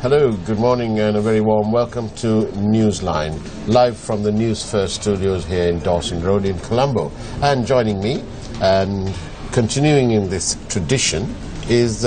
Hello, good morning and a very warm welcome to Newsline, live from the Newsfirst studios here in Dawson Road in Colombo. And joining me and continuing in this tradition is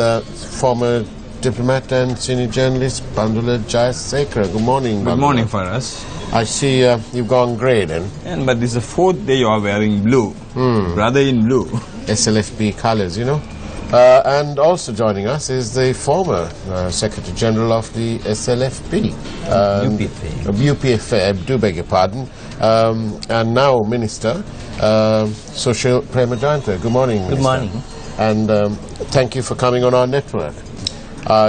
former diplomat and senior journalist Bandula Jayasekara. Good morning, Bandula. Good morning for us. I see you've gone grey then. Yeah, but this is the fourth day you are wearing blue, rather in blue. SLFP colours, you know. And also joining us is the former Secretary General of the SLFP. UPFA, I do beg your pardon. And now Minister, Social Prema Jayanta. Good morning, Minister. Good morning. And thank you for coming on our network.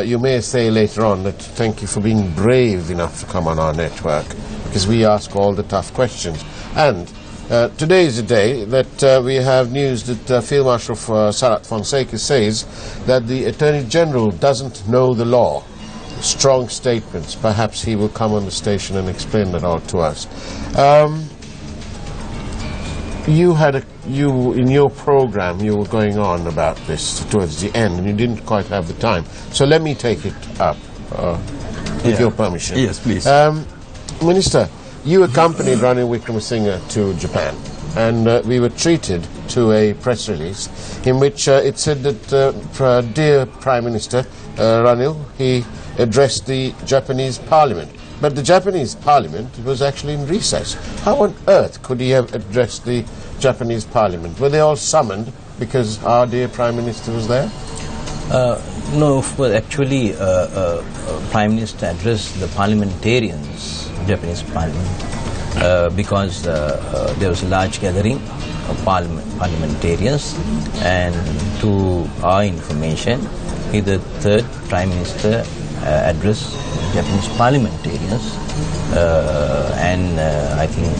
You may say later on that thank you for being brave enough to come on our network, because we ask all the tough questions. And today is a day that we have news that Field Marshal Sarat Fonseca says that the Attorney General doesn't know the law. Strong statements. Perhaps he will come on the station and explain that all to us. In your program, you were going on about this towards the end, and you didn't quite have the time. So let me take it up, with your permission. Yes, please. Minister, you accompanied Ranil Wickremesinghe to Japan, and we were treated to a press release in which it said that, dear Prime Minister Ranil, he addressed the Japanese Parliament. But the Japanese Parliament was actually in recess. How on earth could he have addressed the Japanese Parliament? Were they all summoned because our dear Prime Minister was there? No, actually, Prime Minister addressed the parliamentarians, Japanese Parliament, because there was a large gathering of parliamentarians, and to our information, he, the third Prime Minister, addressed Japanese parliamentarians, and I think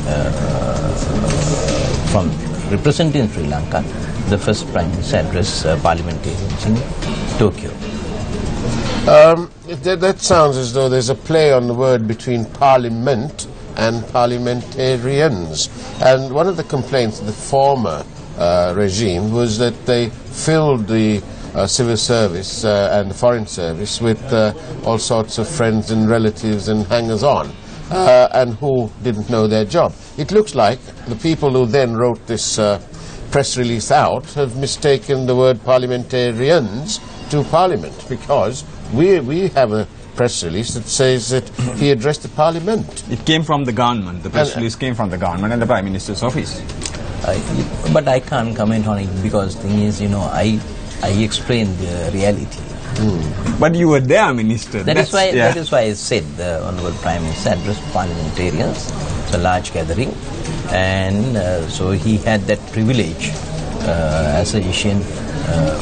from representing Sri Lanka, the first Prime Minister addressed parliamentarians in Tokyo. That sounds as though there's a play on the word between parliament and parliamentarians. And one of the complaints of the former regime was that they filled the civil service and the foreign service with all sorts of friends and relatives and hangers-on, and who didn't know their job. It looks like the people who then wrote this press release out have mistaken the word parliamentarians to parliament, because we have a press release that says that he addressed the parliament. It came from the government. The press release came from the government and the Prime Minister's office. But I can't comment on it, because the thing is, I explained the reality. But you were there, Minister. That is why I said the Honourable Prime Minister addressed parliamentarians. It's a large gathering, and so he had that privilege as an Asian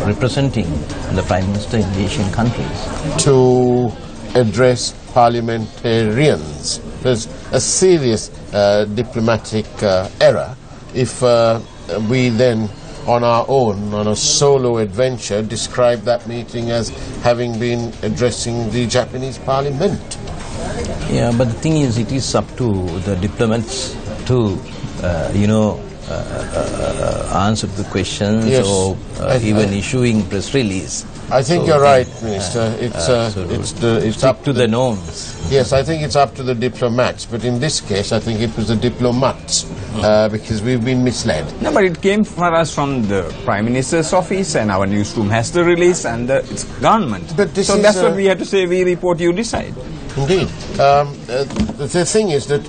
representing the Prime Minister in the Asian countries. To address parliamentarians. There's a serious diplomatic error if we then, on our own, on a solo adventure, describe that meeting as having been addressing the Japanese Parliament. Yeah, but the thing is, it is up to the diplomats to, answer the questions, yes, or even issuing press release. I think you're right, Minister. It's up to the norms. Yes, I think it's up to the diplomats, but in this case, I think it was the diplomats, because we've been misled. No, but it came for us from the Prime Minister's office, and our newsroom has the release, and it's government. But this so that's what we have to say. We report, you decide. Indeed. The thing is that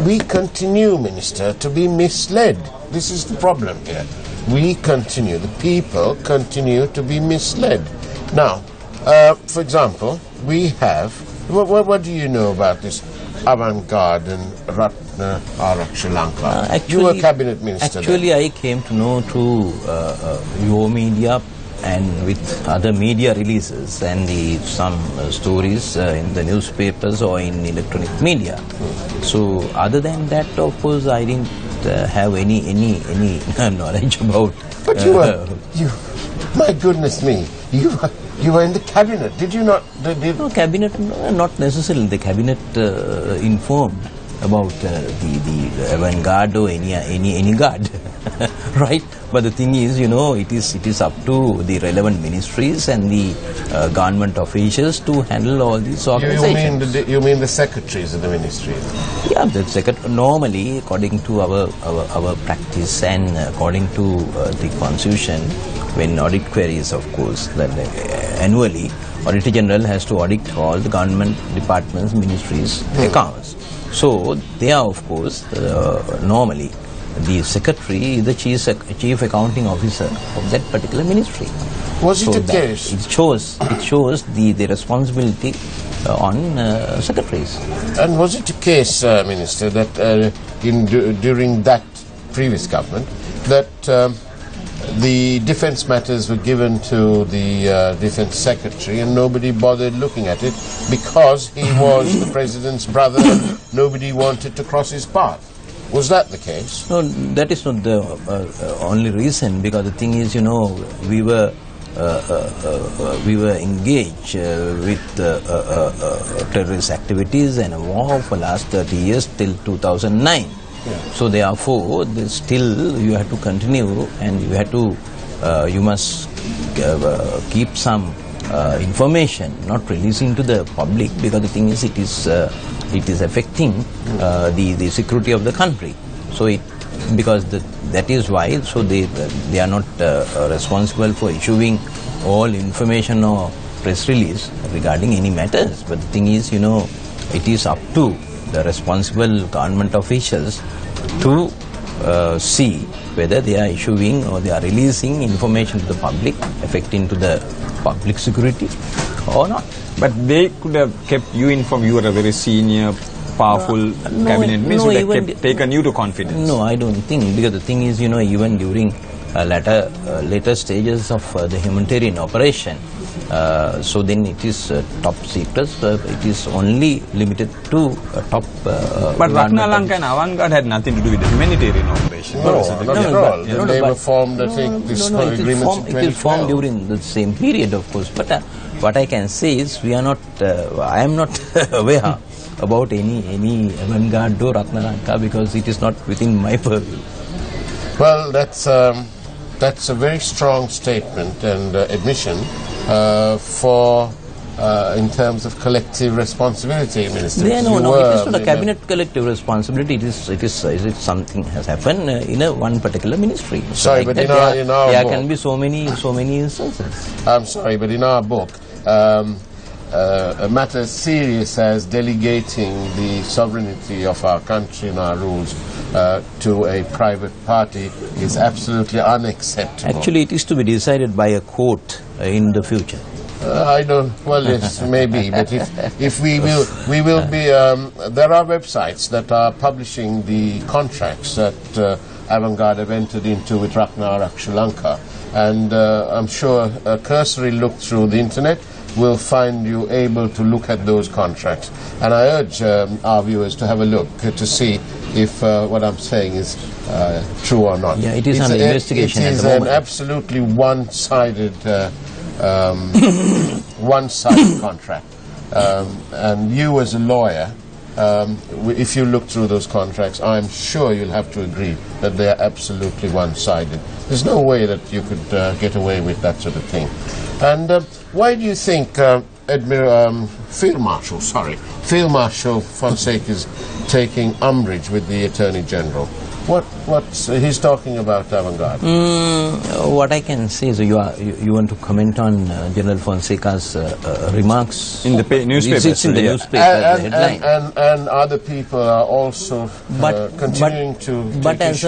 we continue, Minister, to be misled. This is the problem here. We continue, the people continue to be misled. Now, for example, we have, what do you know about this avant-garde and Ratna Sri Lanka? You were cabinet minister. Actually, I came to know through your media and with other media releases and some stories in the newspapers or in electronic media. So, other than that, of course, I didn't have any knowledge about. But my goodness me, you were in the cabinet, did you not? No, cabinet, not necessarily. The cabinet informed about the avant-garde or any guard. right? But the thing is, it is up to the relevant ministries and the government officials to handle all these organizations. You mean the secretaries of the ministry? Yeah, normally, according to our practice and according to the constitution, when audit queries, of course, then annually, Auditor General has to audit all the government departments, ministries' accounts. So, they are, of course, normally, the secretary is the chief accounting officer of that particular ministry. Was it a case? It shows the responsibility on secretaries. And was it a case, Minister, that during that previous government, that the defence matters were given to the defence secretary and nobody bothered looking at it because he was the president's brother and nobody wanted to cross his path? Was that the case? No, that is not the only reason, because the thing is, we were engaged with terrorist activities and a war for last 30 years till 2009. Yeah. So therefore, still you have to continue, and you must keep some information, not releasing to the public, because the thing is, it is affecting the security of the country. So that is why, so they are not responsible for issuing all information or press release regarding any matters. But the thing is, it is up to the responsible government officials to see whether they are issuing or they are releasing information to the public affecting to the public security or not. But they could have kept you informed. You were a very senior, powerful cabinet minister. They could have taken you to confidence. No, I don't think, because the thing is, even during later stages of the humanitarian operation, so then it is top secret. It is only limited to top. But Lanka and Avangard had nothing to do with the humanitarian operation. Not at all. They were formed, I think, this agreement. It is formed during the same period, of course. But what I can say is, I am not aware about any Avangard or Lanka, because it is not within my purview. Well, that's a very strong statement and admission for in terms of collective responsibility, Minister. Yeah, no, it is not a cabinet collective responsibility. It is something has happened in one particular ministry. Sorry, like but in our there book, can be so many instances. I'm sorry, but in our book, a matter as serious as delegating the sovereignty of our country and our rules to a private party is absolutely unacceptable. Actually, it is to be decided by a court in the future. I don't. Well, yes, maybe. But if we will be. There are websites that are publishing the contracts that Avangard have entered into with Sri Lanka, and I'm sure a cursory look through the internet will find you able to look at those contracts. And I urge our viewers to have a look to see if what I'm saying is true or not. Yeah, it is under investigation at the moment. It is an absolutely one-sided one-sided contract. And you as a lawyer, if you look through those contracts, I'm sure you'll have to agree that they are absolutely one-sided. There's no way that you could get away with that sort of thing. And why do you think Field Marshal Fonseca is taking umbrage with the Attorney General? What's he's talking about Avangard? What I can say is, you want to comment on General Fonseca's remarks in the newspaper. It's in the newspaper, the headline. And other people are also continuing to. But as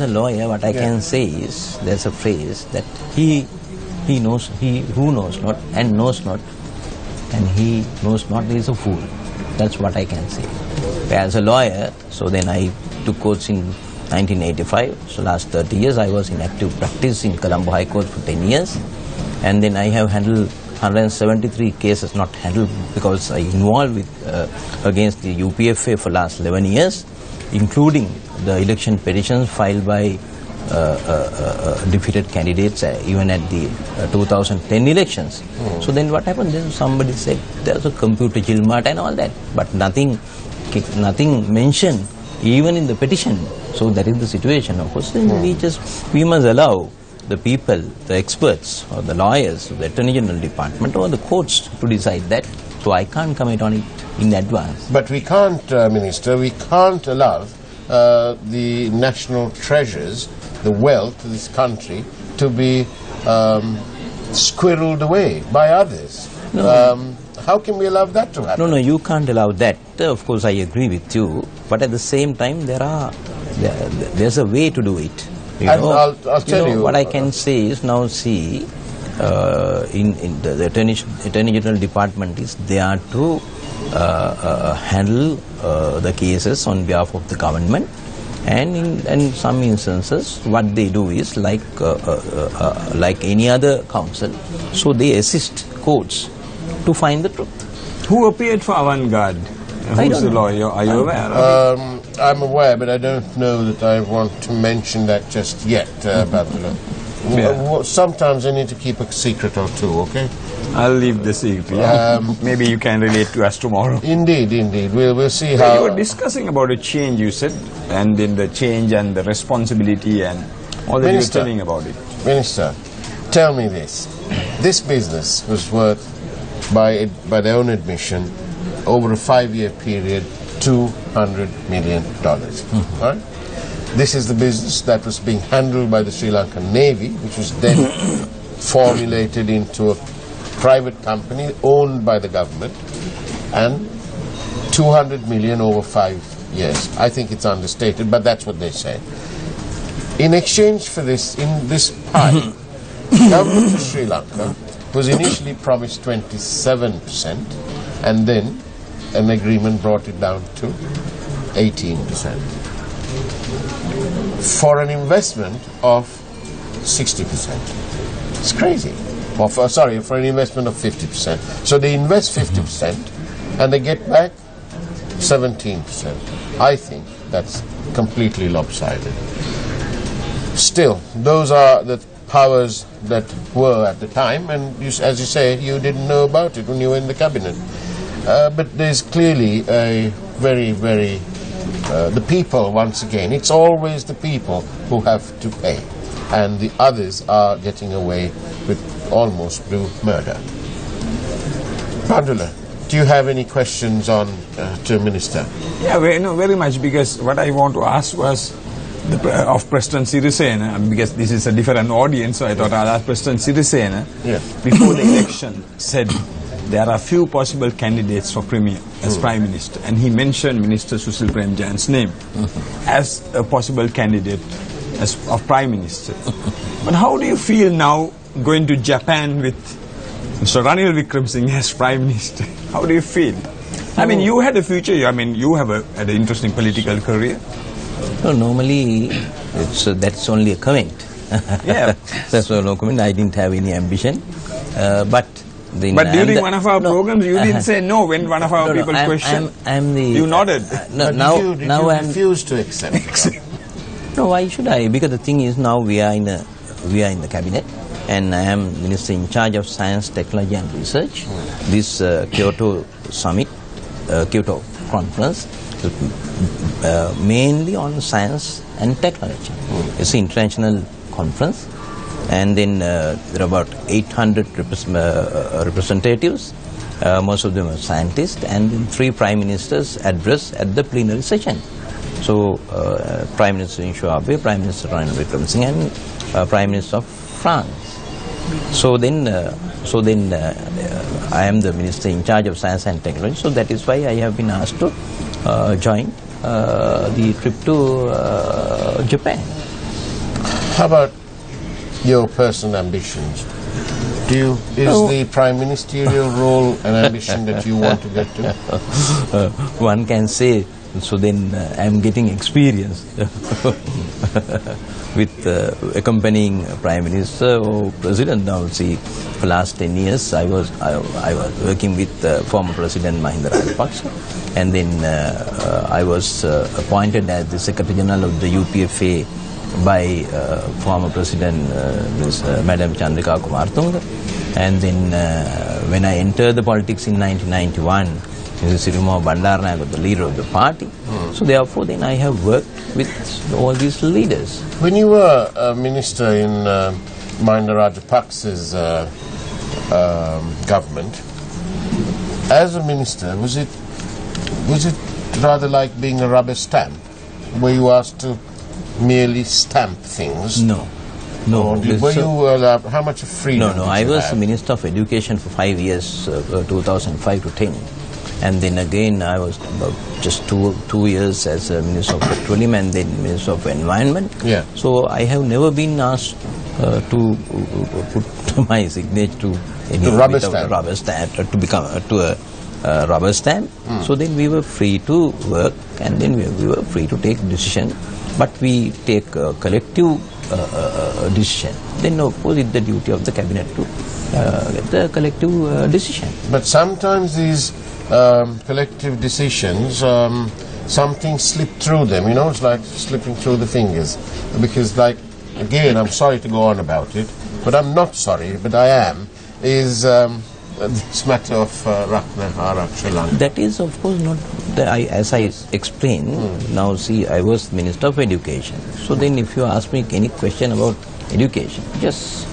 a lawyer, what I can say is, there's a phrase that he knows, he who knows not and knows not, and he knows not is a fool. That's what I can say. As a lawyer, so then I took courts in 1985. So last 30 years I was in active practice in Colombo High Court for 10 years. And then I have handled 173 cases, not handled because I involved with, against the UPFA for last 11 years, including the election petitions filed by defeated candidates even at the 2010 elections. So then what happened? Then somebody said there's a computer Gilmart and all that, but nothing mentioned even in the petition. So that is the situation, of course. Then we must allow the people, the experts, or the lawyers, the Attorney General Department, or the courts to decide that. So I can't comment on it in advance. But we can't, Minister, we can't allow the national treasures, the wealth of this country, to be squirreled away by others. No. How can we allow that to happen? No, you can't allow that. Of course, I agree with you. But at the same time, there's a way to do it. I'll tell you. What I can say is, now see, in the Attorney General Department is there to handle the cases on behalf of the government, and in some instances what they do is like any other council, so they assist courts to find the truth. Who appeared for Avantgarde? Who's the lawyer? Are you aware of it? I'm aware, but I don't know that I want to mention that just yet, Badula. Sometimes I need to keep a secret or two, okay? I'll leave the secret. Maybe you can relate to us tomorrow. Indeed. We'll see how... You were discussing about a change, you said, and then the change and the responsibility and all that you were telling about it. Minister, tell me this. This business was worth, by their own admission, over a 5-year period, $200 million. Right? This is the business that was being handled by the Sri Lankan Navy, which was then formulated into a private company owned by the government, and 200 million over 5 years. I think it's understated, but that's what they say. In exchange for this, in this pie, the government of Sri Lanka was initially promised 27%, and then an agreement brought it down to 18%. For an investment of 60%. It's crazy. For an investment of 50%. So they invest 50% and they get back 17%. I think that's completely lopsided. Still, those are the powers that were at the time, and as you say, you didn't know about it when you were in the cabinet. But there's clearly a very, the people, once again, it's always the people who have to pay, and the others are getting away with almost through murder. Pandula, do you have any questions to Minister? Yeah, very much, because what I want to ask was of President Sirisena, because this is a different audience, so I thought I'll ask President Sirisena, before the election, said there are few possible candidates for Premier as Prime Minister, and he mentioned Minister Susil Premjan's name as a possible candidate of Prime Minister. But how do you feel now going to Japan with Mr. Ranil Wickremesinghe as Prime Minister? How do you feel? I mean, you had a future, you have had an interesting political career. No, normally that's only a comment. Yeah. That's no comment. I didn't have any ambition. But during one of our programs, you didn't say no when one of our people questioned. You nodded. Now I refuse to accept. No, why should I? Because the thing is, now we are in the cabinet, and I am Minister in charge of Science, Technology and Research. This Kyoto Summit, Kyoto Conference, mainly on science and technology. It's an international conference, and then there are about 800 representatives. Most of them are scientists, and then 3 prime ministers address at the plenary session. So, Prime Minister Shinzo Abe, Prime Minister Ranil Wickremesinghe, and Prime Minister of France. So then I am the Minister in charge of Science and Technology. So that is why I have been asked to join the trip to Japan. How about your personal ambitions? Is the prime ministerial role an ambition that you want to get to? One can say. So then I am getting experience with accompanying Prime Minister or President. Now see, for last 10 years I was working with former President Mahinda Rajapaksa, and then I was appointed as the Secretary General of the UPFA by former President Madam Chandrika Kumartunga. And then when I entered the politics in 1991, Mrs. Siruma Bandaranaike was the leader of the party, So therefore, then I have worked with all these leaders. When you were a minister in Mahinda Rajapaksa's government, as a minister, was it rather like being a rubber stamp? Were you asked to merely stamp things? No. No. Were you allowed, how much freedom? No. I was Minister of Education for 5 years, 2005 to 10. And then again I was about just two years as a Minister of Petroleum and then Minister of Environment. Yeah. So I have never been asked to put my signature to any rubber stamp. To become a rubber stamp. So then we were free to work and then we were free to take decision. But we take a collective decision. Then of course it's the duty of the cabinet to get the collective decision. But sometimes these collective decisions, something slipped through them, it's like slipping through the fingers. Because again, I'm sorry to go on about it, but I'm not sorry, but I am, is this matter of Ratna Harak, Sri Lanka. That is of course not, as I explained, now see, I was Minister of Education. So then if you ask me any question about education, just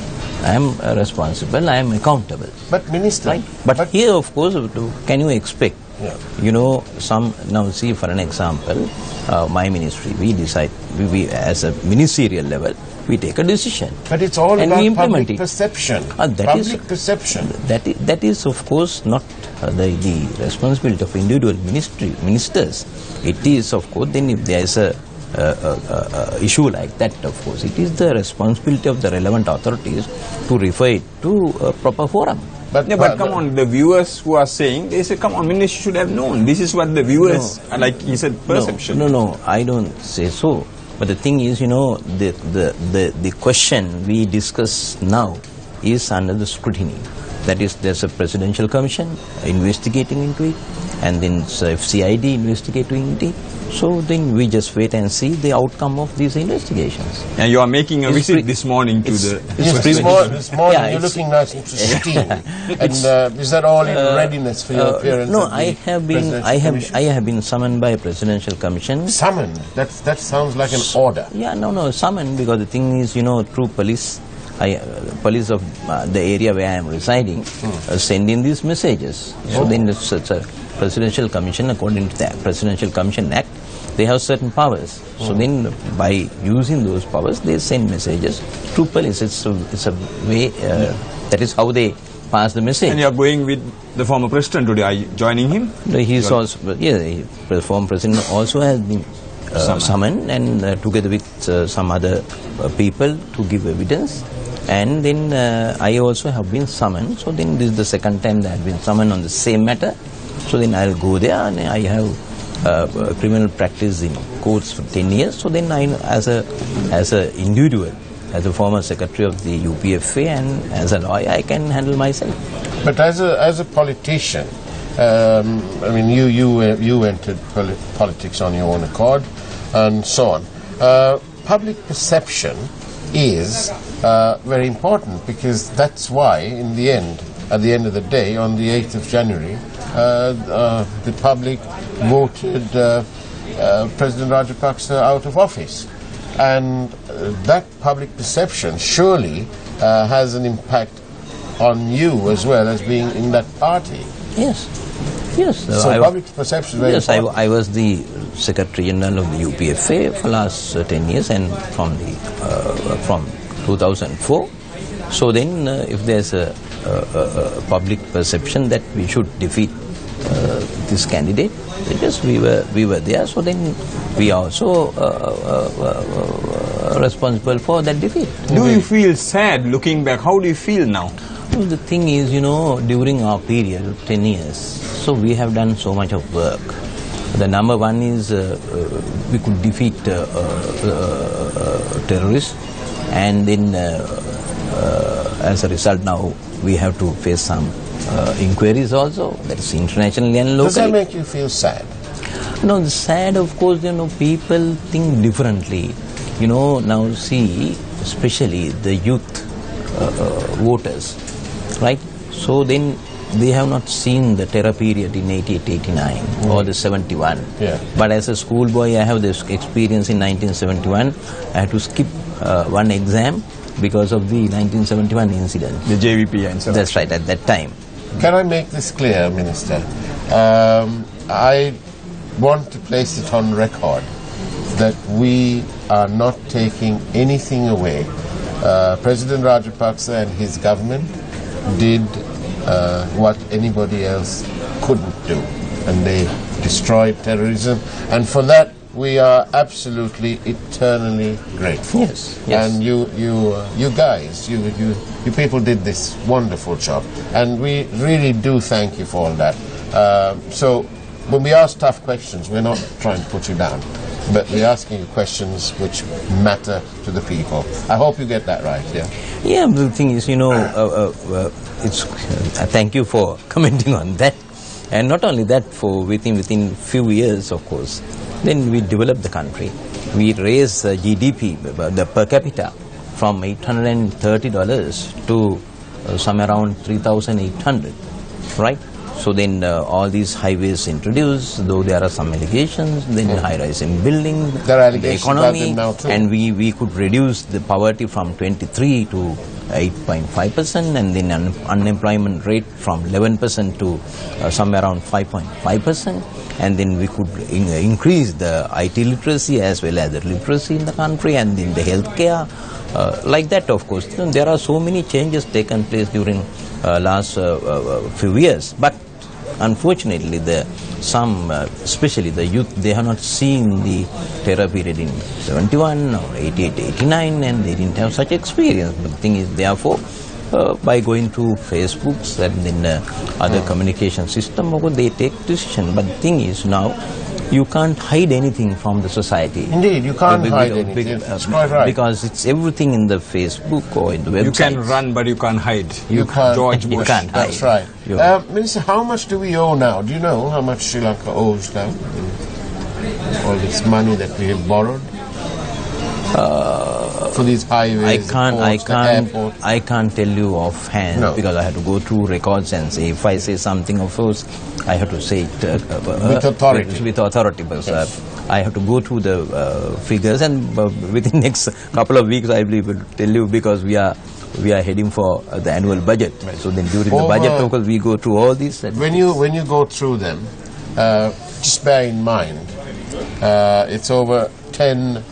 I am responsible, I am accountable. But Minister... Right? But here of course, can you expect, now see for an example, my ministry, we decide, we as a ministerial level, we take a decision. But it's all and about public perception. Perception. That is of course not the responsibility of individual ministers. It is of course, then if there is a issue like that, of course, it is the responsibility of the relevant authorities to refer it to a proper forum. But come on, the viewers who are saying, they say, come on, minister should have known. This is what the viewers, like you said, perception. No, I don't say so. But the thing is, the question we discuss now is under the scrutiny. That is, there's a presidential commission investigating into it, and then FCID investigating into it. So then we just wait and see the outcome of these investigations. And you are making a visit this morning to the... Yes, this morning you're looking nice and pristine. And is that all in readiness for your appearance? No, I have been summoned by a presidential commission. Summoned? That sounds like an order. Yeah, no, summoned, because the thing is, through police, police of the area where I am residing send in these messages. So then it's a presidential commission, according to the Presidential Commission Act, they have certain powers. So then by using those powers, they send messages to police. It's a way, that is how they pass the message. And you are going with the former president today. Are you joining him? He's also, the former president also has been summoned, and together with some other people to give evidence. And then I also have been summoned. So then this is the second time that I have been summoned on the same matter. So then I'll go there, and I have criminal practice in courts for 10 years. So then I, as a individual, as a former secretary of the UPFA and as a lawyer, I can handle myself. But as a politician, I mean, you entered politics on your own accord, and so on. Public perception is very important, because that's why, in the end, at the end of the day, on the 8th of January, the public voted President Rajapaksa out of office. And that public perception surely has an impact on you as well as being in that party. Yes. So public perception is very important. I was the Secretary General of the UPFA for last 10 years, and from 2004. So then if there's a public perception that we should defeat this candidate, because we were there, so then we are also responsible for that defeat. Do you feel sad looking back? How do you feel now? Well, the thing is, during our period of 10 years, so we have done so much of work. The number one is we could defeat terrorists, and then as a result now we have to face some inquiries also, that is internationally and locally. Does that make you feel sad? No, sad, of course, people think differently. Now see, especially the youth voters, right? So then they have not seen the terror period in 88, 89 or the 71. Yeah. But as a schoolboy, I have this experience in 1971. I had to skip one exam because of the 1971 incident. The JVP incident. That's right, at that time. Can I make this clear, Minister? I want to place it on record that we are not taking anything away. President Rajapaksa and his government did what anybody else couldn't do, and they destroyed terrorism, and for that we are absolutely eternally grateful. Yes, yes. And you guys, you people did this wonderful job, and we really do thank you for all that. So when we ask tough questions, we're not trying to put you down, but we're asking you questions which matter to the people. I hope you get that right, yeah? Yeah, the thing is, thank you for commenting on that. And not only that, for within few years, of course, then we developed the country. We raised GDP, the per capita, from $830 to somewhere around 3,800, right? So then all these highways introduced, though there are some allegations, then high-rise in building, there are allegations the economy, about them now too. And we could reduce the poverty from 23 to 8.5%, and then unemployment rate from 11% to somewhere around 5.5%, and then we could increase the IT literacy as well as the literacy in the country, and in the healthcare. Like that, of course, there are so many changes taken place during last few years, but unfortunately especially the youth, they have not seen the terror period in 71 or 88, 89, and they didn't have such experience. But the thing is, therefore, by going to Facebooks and then other communication system, they take decision. But the thing is, now you can't hide anything from the society. Indeed, you can't hide anything. That's quite right. Because it's everything in the Facebook or in the website. You can run, but you can't hide. You can't. George Bush. You can't hide. That's right. Minister, how much do we owe now? Do you know how much Sri Lanka owes now? All this money that we have borrowed? For these highways, I can't tell you offhand, because I have to go through records and say, if I say something, of course, I have to say it with authority. With authority, because I have to go through the figures, and within next couple of weeks, I will tell you, because we are heading for the annual budget. Right. So then during the budget, of course, we go through all these. When you go through them, just bear in mind, it's over 10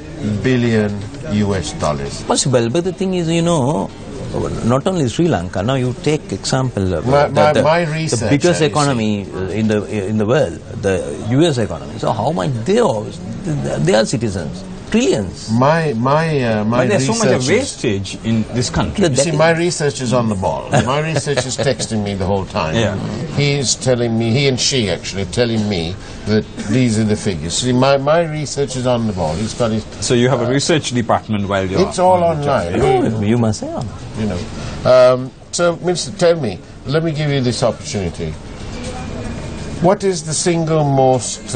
billion US dollars. Possible, but the thing is, not only Sri Lanka. Now you take example of the biggest economy in the world, the US economy. So how much they are citizens? Trillions. My but there's so much of research wastage in this country. You see, my research is on the ball. My research is texting me the whole time. Yeah. He's telling me, he and she actually telling me that these are the figures. See, my research is on the ball. He's got his. So you have a research department while you're. It's all online. You must have. So, Minister, tell me. Let me give you this opportunity. What is the single most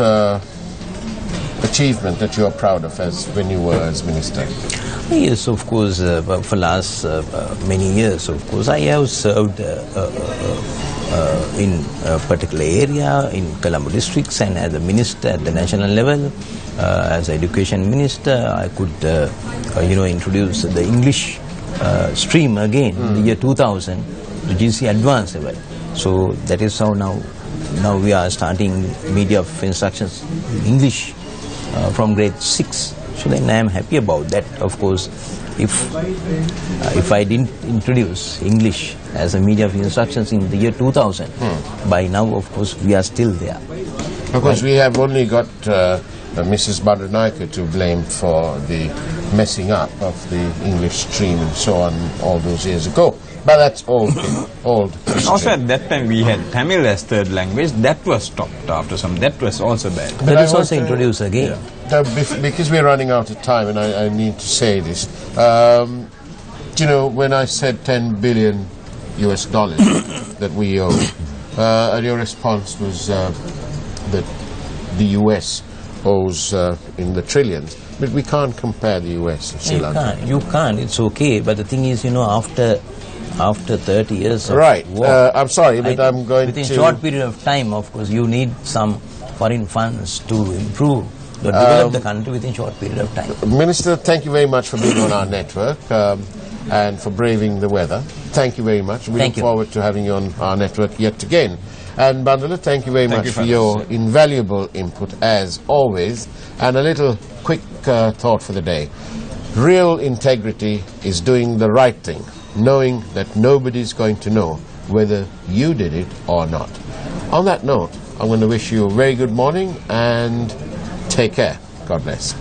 achievement that you are proud of when you were as minister? Yes, of course. For last many years, of course, I have served in a particular area in Colombo districts, and as a minister at the national level, as education minister, I could introduce the English stream again in the year 2000 to GC advanced level. So that is how now we are starting media of instructions in English from grade 6. So then I am happy about that. Of course, if I didn't introduce English as a media of instructions in the year 2000, by now, of course, we are still there. Of course, we have only got Mrs. Bandaranaike to blame for the messing up of the English stream and so on all those years ago. But that's old history. Also at that time we had Tamil as third language. That was stopped after some. That was also bad. But that is also introduced again. Because we're running out of time, and I need to say this. When I said 10 billion US dollars that we owe, your response was that the US owes in the trillions. But we can't compare the US and Sri Lanka. You can't. It's okay. But the thing is, after 30 years of Right. war. I'm sorry, but I'm going within to... short period of time, of course, you need some foreign funds to improve, to develop the country within short period of time. Minister, thank you very much for being on our network and for braving the weather. Thank you very much. We look forward to having you on our network yet again. And Bandula, thank you very much for your invaluable input as always. And a little quick thought for the day. Real integrity is doing the right thing, knowing that nobody's going to know whether you did it or not. On that note, I'm going to wish you a very good morning and take care. God bless.